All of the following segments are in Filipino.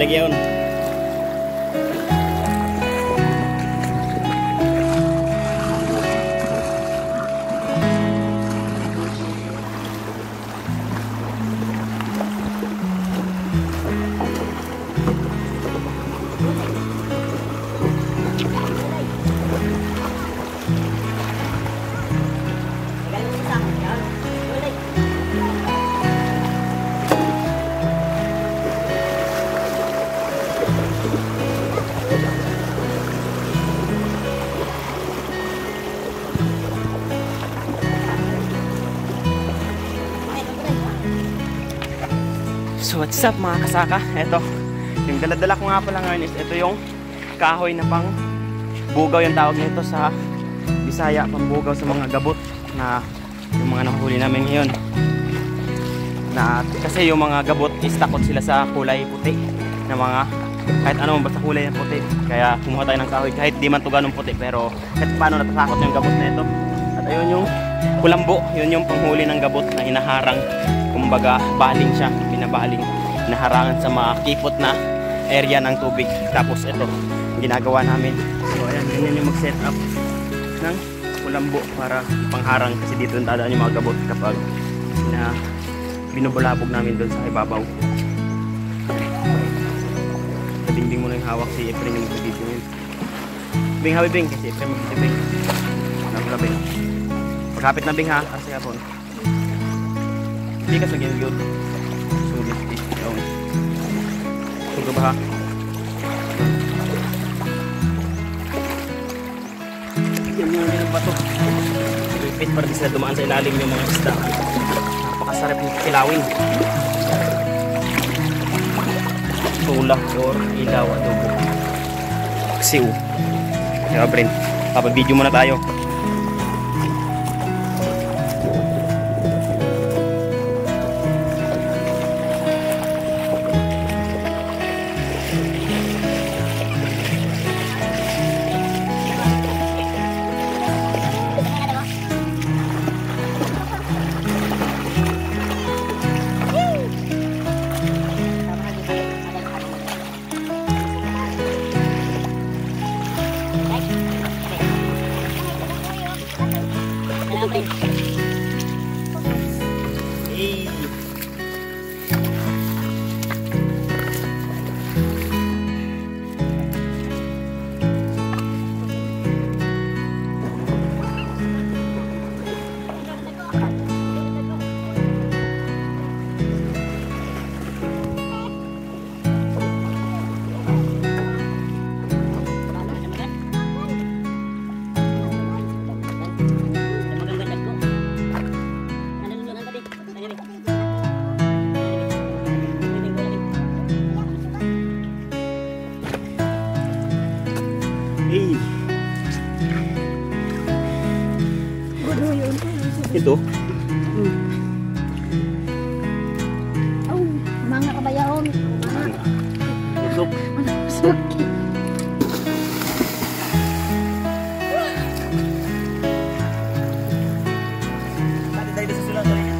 Ilagyan. So what's up mga kasaka? Ito, yung daladala ko nga pala ngayon is ito yung kahoy na pang bugaw yung tawag nito sa Bisaya, pang bugaw sa mga gabot na yung mga nahuli namin ngayon. Na kasi yung mga gabot is takot sila sa kulay puti na mga kahit ano basta kulay ng puti. Kaya kumuha tayo ng kahoy kahit di man to ganun puti, pero kahit paano natatakot yung gabot na ito. At ayun yung kulambo, yun yung panghuli ng gabot na hinaharang. Kumbaga baling siya, binabaling, naharangan sa mga kipot na area ng tubig. Tapos ito, ginagawa namin. So ayan, ganyan yung mag-set up ng kulambo para pangharang. Kasi dito yung dadaan yung mga gabot kapag na binubulabog namin doon sa ibabaw. Nabingbing mo na yung hawak si Efren yung video yun. Bing hawi bing, kasi Efren mag-bing. Napula bing. Pagkapit na bing ha, kasi hapon. Hindi ka sa gilgil. Sugit ito. Sugo ba ha? Yan mo yung bato. Ipit para di sila dumaan sa ilalim yung mga isda. Napakasarap yung kilawin. Tulak or ilaw adobo. Siw. Kaya Bren, kapag-video muna tayo. Ito? Oh, mga kabayaon. Busok. Busok. Pati tayo sa sulat. Sorry.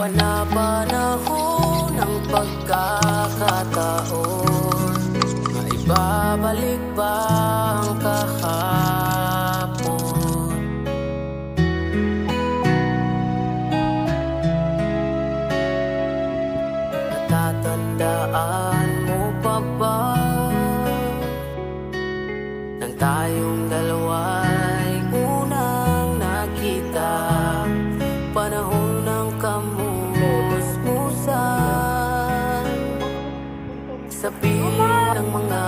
Panahon ng pagkakataon, maibabalik ba ang kahapon? Natatandaan mo pa ba nang tayong dalawa'y unang nakita? Panahon ng kamusmusan, sa piling ng mga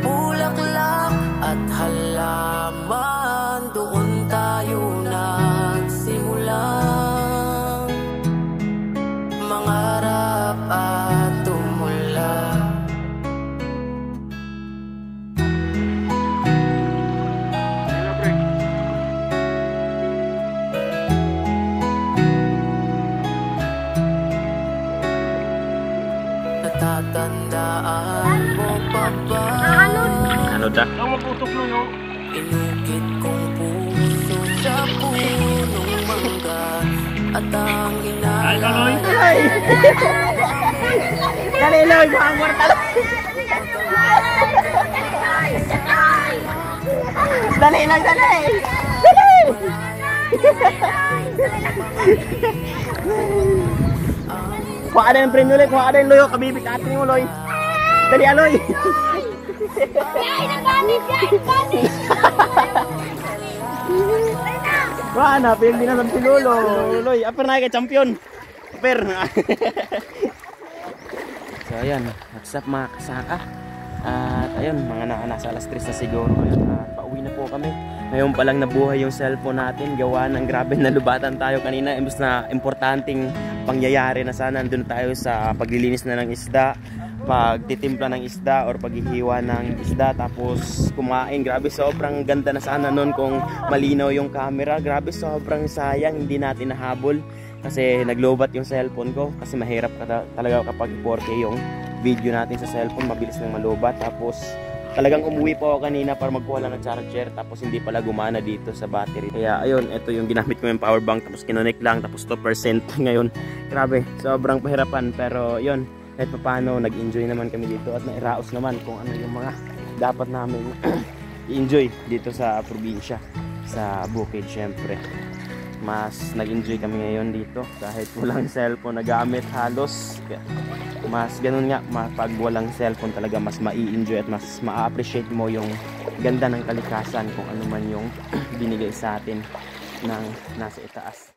bulaklak at halaman, doon tayo nagsimula mangarap at tumula. Natatandaan mo pa ba? Ano da? Inukit kong puso sa punong mangga at ang inaalala. Dali, Loy! Mga mortal! Dali lang, dali! Dali! Kuha ka na yung premyo, Loy. Kuha ka na yung Loy. Kabibig atin mo, Loy. Dali, Aloy! Kuha na, piyag din na si Lolo. Loy, aper na kay champion. Aper. So, ayan. What's up, mga kasaka? At ayun, mga nasa alas 3 na siguro. At pauwi na po kami. Ngayon pa lang nabuhay yung cellphone natin. Gawa ng grabe na lubatan tayo kanina. Imbes na importanteng pangyayari na sana nandun tayo sa paglilinis na ng isda, pagtitimpla ng isda or paghihiwa ng isda, tapos kumain. Grabe, sobrang ganda na sana nun kung malinaw yung camera. Grabe, sobrang sayang hindi natin nahabol kasi naglobat yung cellphone ko. Kasi mahirap talaga kapag 4K yung video natin sa cellphone, mabilis nang malubat. Tapos talagang umuwi po ako kanina para magkuha lang ng charger, tapos hindi pala gumana dito sa battery. Kaya ayun, ito yung ginamit ko yung power bank, tapos kinonek lang, tapos 2% ngayon. Grabe, sobrang pahirapan, pero yun, kahit paano nag-enjoy naman kami dito at nairaos naman kung ano yung mga dapat namin i-enjoy dito sa probinsya, sa bukid. Syempre mas nag-enjoy kami ngayon dito kahit walang cellphone na gamit halos. Mas ganun nga, pag walang cellphone talaga mas mai-enjoy at mas ma-appreciate mo yung ganda ng kalikasan kung ano man yung binigay sa atin ng nasa itaas.